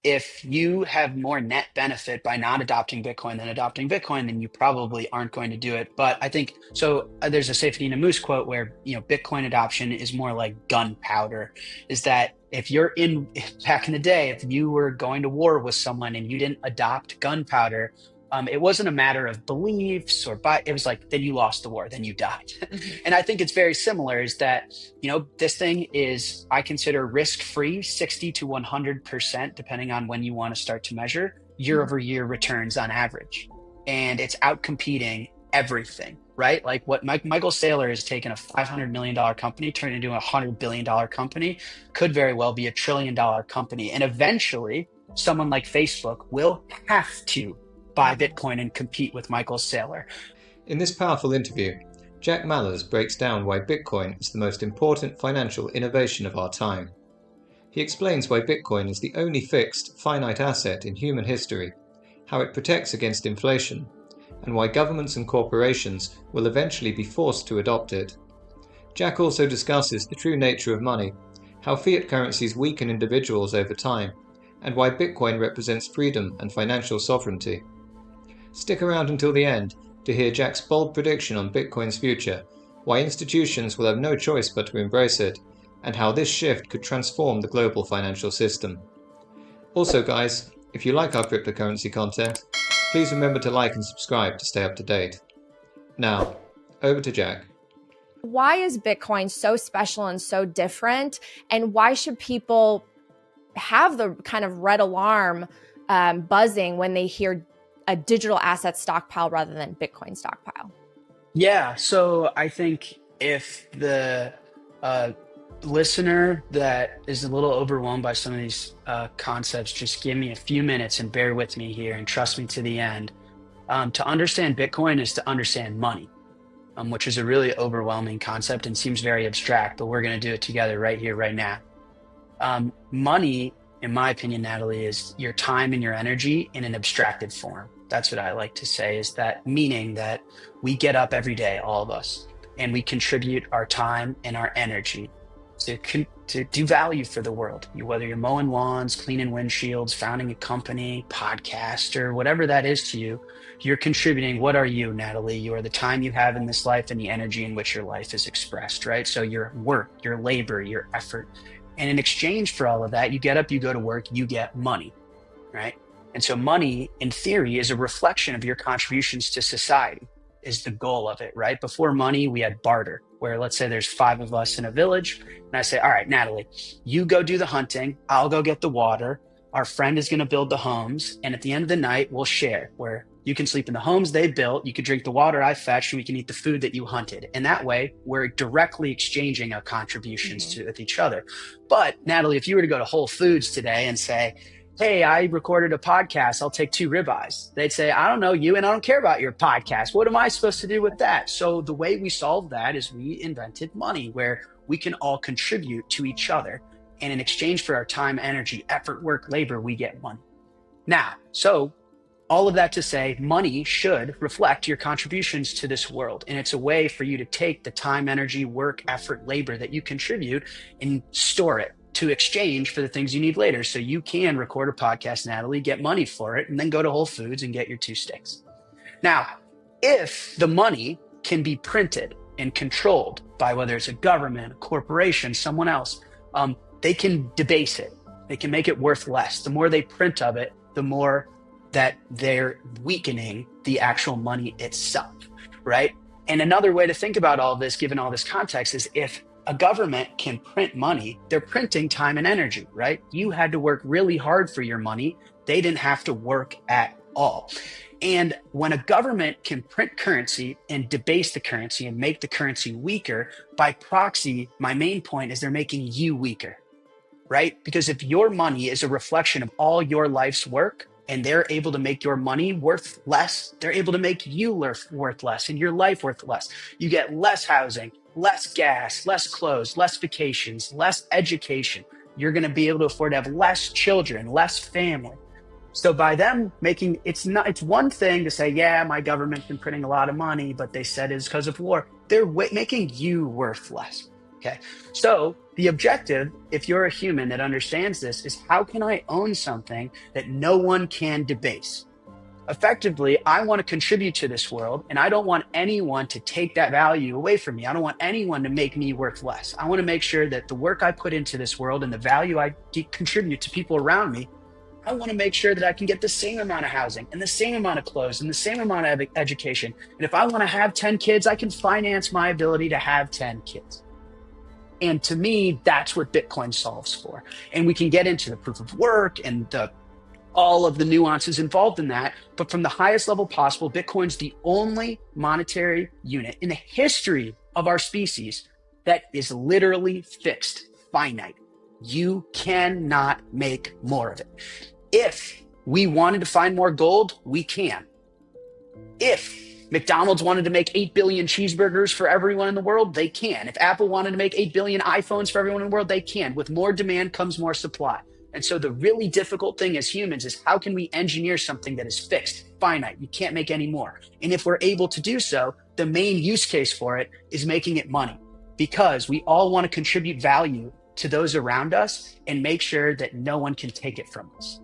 if you have more net benefit by not adopting Bitcoin than adopting Bitcoin, then you probably aren't going to do it. But I think so. There's a Safety Moose quote where, Bitcoin adoption is more like gunpowder. Is that if you're in back in the day, if you were going to war with someone and you didn't adopt gunpowder, it wasn't a matter of beliefs it was like, then you lost the war, then you died. Mhm. And I think it's very similar is that, this thing is, I consider risk free 60 to 100%, depending on when you want to start to measure year Mhm. over year returns on average. And it's out competing everything, right? Like what Michael Saylor has taken a $500 million company, turned it into a $100 billion company, could very well be $1 trillion company. And eventually, someone like Facebook will have to buy Mhm. Bitcoin and compete with Michael Saylor. In this powerful interview, Jack Mallers breaks down why Bitcoin is the most important financial innovation of our time. He explains why Bitcoin is the only fixed, finite asset in human history, how it protects against inflation, and why governments and corporations will eventually be forced to adopt it. Jack also discusses the true nature of money, how fiat currencies weaken individuals over time, and why Bitcoin represents freedom and financial sovereignty. Stick around until the end to hear Jack's bold prediction on Bitcoin's future, why institutions will have no choice but to embrace it, and how this shift could transform the global financial system. Also, guys, if you like our cryptocurrency content, please remember to like and subscribe to stay up to date. Now, over to Jack. Why is Bitcoin so special and so different? And why should people have the kind of red alarm buzzing when they hear a digital asset stockpile rather than Bitcoin stockpile? Yeah, so I think if the uh, listener that is a little overwhelmed by some of these concepts, just give me a few minutes and bear with me here and trust me to the end. To understand Bitcoin is to understand money, which is a really overwhelming concept and seems very abstract, but we're going to do it together right here, right now. Money, in my opinion, Natalie, is your time and your energy in an abstracted form. That's what I like to say, is that meaning that we get up every day, all of us, and we contribute our time and our energy to do value for the world. Whether you're mowing lawns, cleaning windshields, founding a company, podcast, or whatever that is to you, you're contributing. What are you, Natalie? You are the time you have in this life and the energy in which your life is expressed, right? So your work, your labor, your effort. And in exchange for all of that, you get up, you go to work, you get money, right? And so money, in theory, is a reflection of your contributions to society, is the goal of it, right? Before money, we had barter, where let's say there's five of us in a village. And I say, all right, Natalie, you go do the hunting, I'll go get the water. Our friend is going to build the homes. And at the end of the night, we'll share, where you can sleep in the homes they built, you can drink the water I fetched, and we can eat the food that you hunted. And that way, we're directly exchanging our contributions Mhm. to with each other. But Natalie, if you were to go to Whole Foods today and say, hey, I recorded a podcast, I'll take two ribeyes. They'd say, I don't know you and I don't care about your podcast. What am I supposed to do with that? So the way we solved that is we invented money, where we can all contribute to each other. And in exchange for our time, energy, effort, work, labor, we get money. Now, so all of that to say, money should reflect your contributions to this world. And it's a way for you to take the time, energy, work, effort, labor that you contribute and store it to exchange for the things you need later. So you can record a podcast, Natalie, get money for it, and then go to Whole Foods and get your two sticks. Now, if the money can be printed and controlled by whether it's a government, a corporation, someone else, they can debase it. They can make it worth less. The more they print of it, the more that they're weakening the actual money itself, right? And another way to think about all of this, given all this context, is if a government can print money, they're printing time and energy, right? You had to work really hard for your money. They didn't have to work at all. And when a government can print currency and debase the currency and make the currency weaker, by proxy, my main point is they're making you weaker, right? Because if your money is a reflection of all your life's work and they're able to make your money worth less, they're able to make you worth less and your life worth less. You get less housing, less gas, less clothes, less vacations, less education. You're going to be able to afford to have less children, less family. So by them making, it's one thing to say, yeah, my government's been printing a lot of money, but they said it's because of war. They're making you worth less. Okay. So The objective, if you're a human that understands this, is how can I own something that no one can debase? Effectively, I want to contribute to this world, and I don't want anyone to take that value away from me. I don't want anyone to make me worth less. I want to make sure that the work I put into this world and the value I contribute to people around me, I want to make sure that I can get the same amount of housing and the same amount of clothes and the same amount of education. And if I want to have 10 kids, I can finance my ability to have 10 kids. And to me, that's what Bitcoin solves for. And we can get into the proof of work and all of the nuances involved in that. But from the highest level possible, Bitcoin's the only monetary unit in the history of our species that is literally fixed, finite. You cannot make more of it. If we wanted to find more gold, we can. If McDonald's wanted to make 8 billion cheeseburgers for everyone in the world, they can. If Apple wanted to make 8 billion iPhones for everyone in the world, they can. With more demand comes more supply. And so the really difficult thing as humans is how can we engineer something that is fixed, finite? You can't make any more. And if we're able to do so, the main use case for it is making it money, because we all want to contribute value to those around us and make sure that no one can take it from us.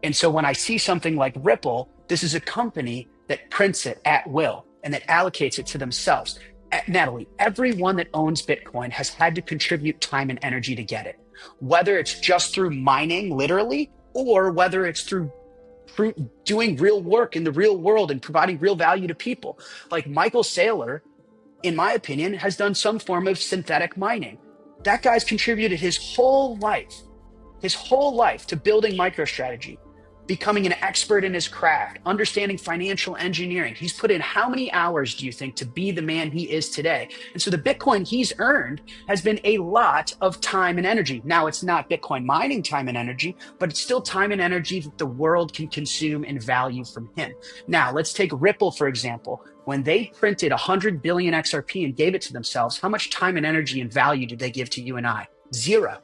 And so when I see something like Ripple, this is a company that prints it at will and that allocates it to themselves. Natalie, everyone that owns Bitcoin has had to contribute time and energy to get it, whether it's just through mining, literally, or whether it's through doing real work in the real world and providing real value to people. Like Michael Saylor, in my opinion, has done some form of synthetic mining. That guy's contributed his whole life to building MicroStrategy, becoming an expert in his craft, understanding financial engineering. He's put in how many hours, do you think, to be the man he is today? And so the Bitcoin he's earned has been a lot of time and energy. Now, it's not Bitcoin mining time and energy, but it's still time and energy that the world can consume and value from him. Now, let's take Ripple, for example. When they printed 100 billion XRP and gave it to themselves, how much time and energy and value did they give to you and I? Zero.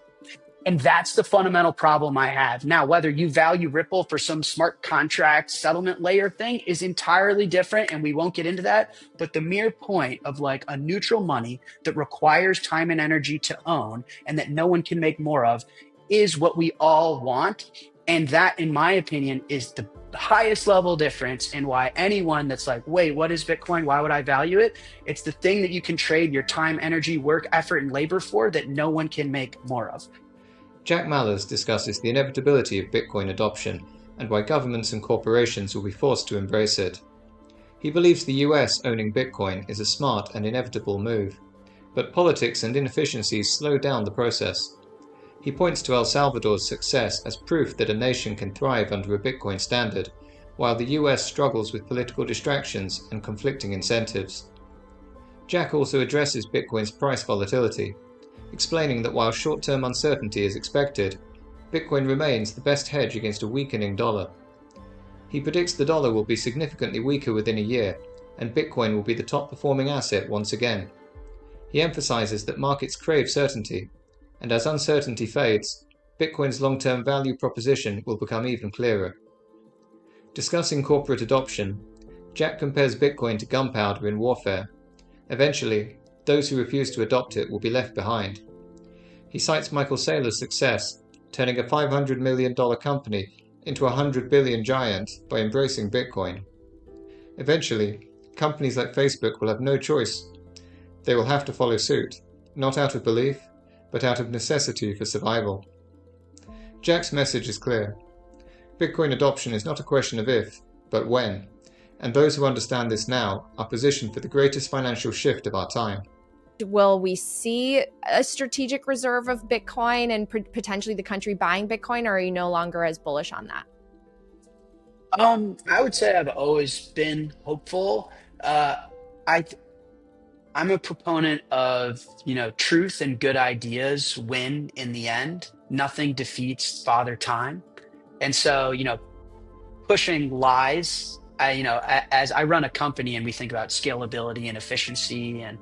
And that's the fundamental problem I have. Now, whether you value Ripple for some smart contract settlement layer thing is entirely different, and we won't get into that. But the mere point of like a neutral money that requires time and energy to own and that no one can make more of is what we all want. And that, in my opinion, is the highest level difference in why anyone that's like, wait, what is Bitcoin? Why would I value it? It's the thing that you can trade your time, energy, work, effort, and labor for that no one can make more of. Jack Mallers discusses the inevitability of Bitcoin adoption and why governments and corporations will be forced to embrace it. He believes the US owning Bitcoin is a smart and inevitable move, but politics and inefficiencies slow down the process. He points to El Salvador's success as proof that a nation can thrive under a Bitcoin standard, while the US struggles with political distractions and conflicting incentives. Jack also addresses Bitcoin's price volatility, explaining that while short-term uncertainty is expected, Bitcoin remains the best hedge against a weakening dollar. He predicts the dollar will be significantly weaker within a year, and Bitcoin will be the top-performing asset once again. He emphasizes that markets crave certainty, and as uncertainty fades, Bitcoin's long-term value proposition will become even clearer. Discussing corporate adoption, Jack compares Bitcoin to gunpowder in warfare. Eventually, those who refuse to adopt it will be left behind. He cites Michael Saylor's success, turning a $500 million company into a $100 billion giant by embracing Bitcoin. Eventually, companies like Facebook will have no choice. They will have to follow suit, not out of belief, but out of necessity for survival. Jack's message is clear. Bitcoin adoption is not a question of if, but when, and those who understand this now are positioned for the greatest financial shift of our time. Will we see a strategic reserve of Bitcoin and potentially the country buying Bitcoin, or are you no longer as bullish on that? I would say I've always been hopeful. I'm a proponent of, truth and good ideas win in the end. Nothing defeats Father Time. And so, pushing lies, as I run a company and we think about scalability and efficiency and,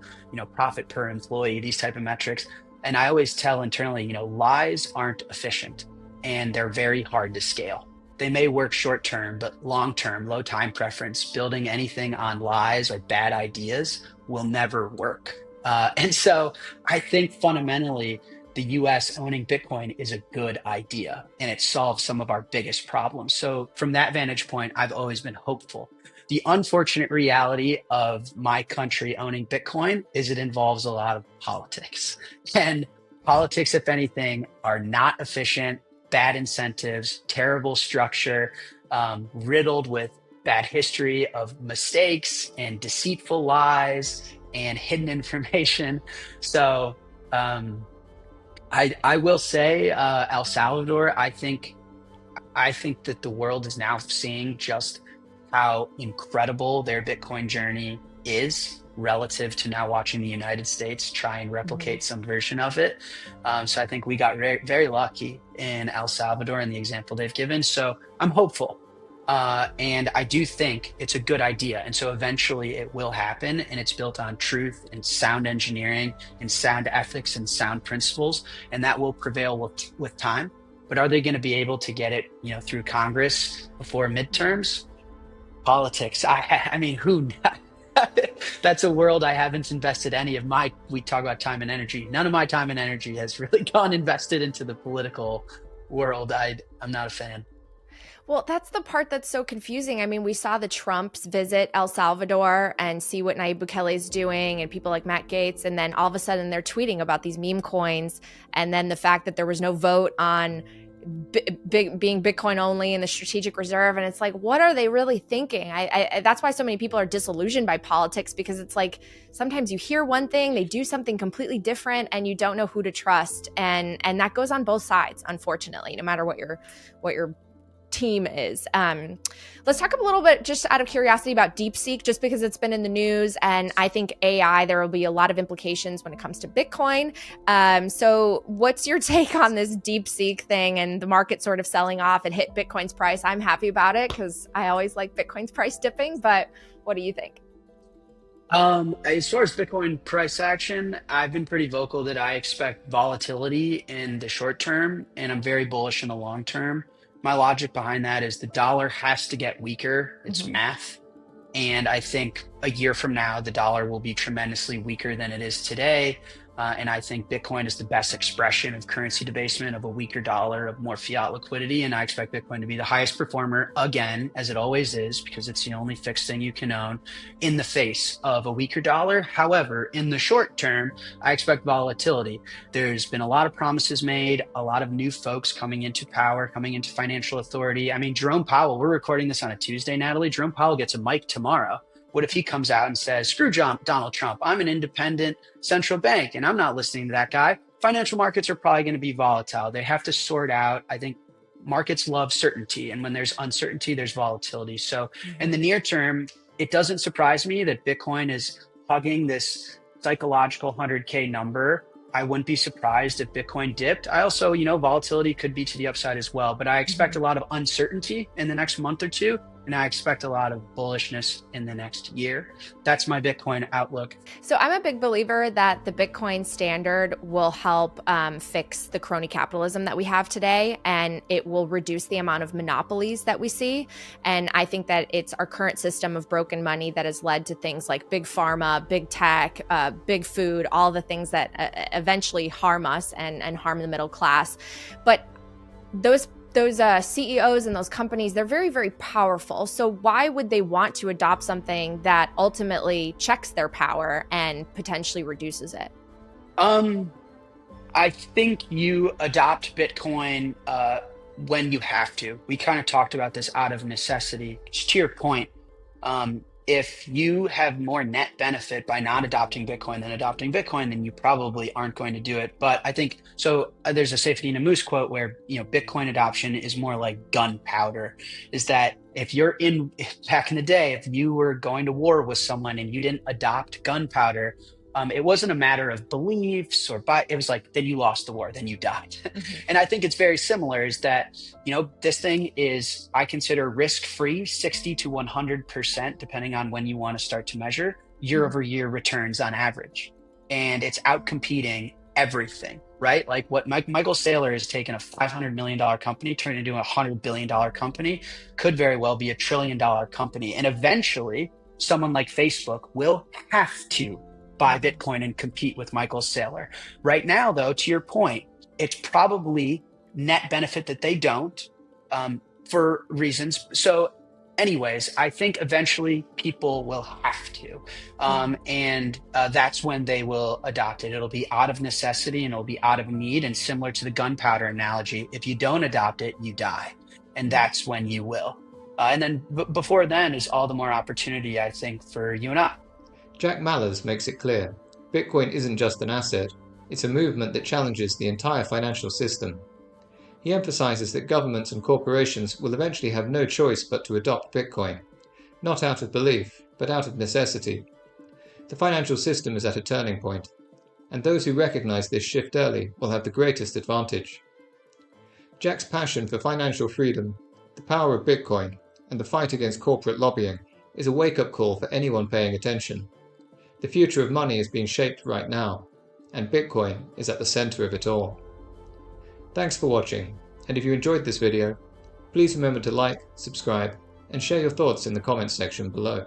profit per employee, these type of metrics. And I always tell internally, lies aren't efficient and they're very hard to scale. They may work short term, but long term, low time preference, building anything on lies or bad ideas will never work. And so I think fundamentally, the US owning Bitcoin is a good idea and it solves some of our biggest problems. So, from that vantage point, I've always been hopeful. The unfortunate reality of my country owning Bitcoin is it involves a lot of politics. And politics, if anything, are not efficient, bad incentives, terrible structure, riddled with bad history of mistakes and deceitful lies and hidden information. So, I will say, El Salvador. I think that the world is now seeing just how incredible their Bitcoin journey is relative to now watching the United States try and Mhm. replicate some version of it. So I think we got very, very lucky in El Salvador and the example they've given. So I'm hopeful. And I do think it's a good idea. And so eventually it will happen. And it's built on truth and sound engineering and sound ethics and sound principles. And that will prevail with time. But are they going to be able to get it, through Congress before midterms? Politics. I mean, who? That's a world I haven't invested any of my. We talk about time and energy. None of my time and energy has really gone invested into the political world. I'm not a fan. Well, that's the part that's so confusing. I mean, we saw the Trumps visit El Salvador and see what Nayib Bukele is doing and people like Matt Gaetz. And then all of a sudden they're tweeting about these meme coins. And then the fact that there was no vote on being Bitcoin only in the strategic reserve. And it's like, what are they really thinking? That's why so many people are disillusioned by politics, because it's like sometimes you hear one thing, they do something completely different, and you don't know who to trust. And that goes on both sides, unfortunately, no matter what your team is. Let's talk a little bit, just out of curiosity, about DeepSeek, just because it's been in the news. And I think AI, there will be a lot of implications when it comes to Bitcoin. So what's your take on this DeepSeek thing and the market sort of selling off? It hit Bitcoin's price. I'm happy about it because I always like Bitcoin's price dipping, but what do you think? As far as Bitcoin price action, I've been pretty vocal that I expect volatility in the short term, and I'm very bullish in the long term. My logic behind that is the dollar has to get weaker. It's Mm-hmm. math. And I think a year from now, the dollar will be tremendously weaker than it is today. And I think Bitcoin is the best expression of currency debasement, of a weaker dollar, of more fiat liquidity. And I expect Bitcoin to be the highest performer again, as it always is, because it's the only fixed thing you can own in the face of a weaker dollar. However, in the short term, I expect volatility. There's been a lot of promises made, a lot of new folks coming into power, coming into financial authority. I mean, Jerome Powell, we're recording this on a Tuesday, Natalie. Jerome Powell gets a mic tomorrow. What if he comes out and says, screw Donald Trump, I'm an independent central bank and I'm not listening to that guy? Financial markets are probably going to be volatile. They have to sort out. I think markets love certainty. And when there's uncertainty, there's volatility. So in Mm-hmm. the near term, it doesn't surprise me that Bitcoin is hugging this psychological 100K number. I wouldn't be surprised if Bitcoin dipped. I also, volatility could be to the upside as well, but I expect Mm-hmm. a lot of uncertainty in the next month or two, and I expect a lot of bullishness in the next year. That's my Bitcoin outlook. So I'm a big believer that the Bitcoin standard will help fix the crony capitalism that we have today, and it will reduce the amount of monopolies that we see. And I think that it's our current system of broken money that has led to things like big pharma, big tech, big food, all the things that eventually harm us and harm the middle class. But those CEOs and those companies, they're very, very powerful. So why would they want to adopt something that ultimately checks their power and potentially reduces it? Um, I think you adopt Bitcoin when you have to. We kind of talked about this out of necessity. Just to your point, if you have more net benefit by not adopting Bitcoin than adopting Bitcoin, then you probably aren't going to do it. But I think so. There's a Safety Moose quote where Bitcoin adoption is more like gunpowder. Is that if you're in back in the day, if you were going to war with someone and you didn't adopt gunpowder, it wasn't a matter of beliefs it was like, then you lost the war, then you died. Mm-hmm. And I think it's very similar is that, this thing is, I consider risk-free 60 to 100%, depending on when you want to start to measure year over year returns on average. And it's out competing everything, right? Like what Michael Saylor has taken a $500 million company, turned it into a $100 billion company, could very well be $1 trillion company. And eventually someone like Facebook will have to buy Bitcoin and compete with Michael Saylor. Right now, though, to your point, it's probably net benefit that they don't, for reasons. So anyways, I think eventually people will have to. And that's when they will adopt it. It'll be out of necessity and it'll be out of need. And similar to the gunpowder analogy, if you don't adopt it, you die. And that's when you will. And then before then is all the more opportunity, I think, for you and I. Jack Mallers makes it clear Bitcoin isn't just an asset, it's a movement that challenges the entire financial system. He emphasizes that governments and corporations will eventually have no choice but to adopt Bitcoin, not out of belief, but out of necessity. The financial system is at a turning point, and those who recognize this shift early will have the greatest advantage. Jack's passion for financial freedom, the power of Bitcoin, and the fight against corporate lobbying is a wake-up call for anyone paying attention. The future of money is being shaped right now, and Bitcoin is at the center of it all. Thanks for watching, and if you enjoyed this video, please remember to like, subscribe, and share your thoughts in the comments section below.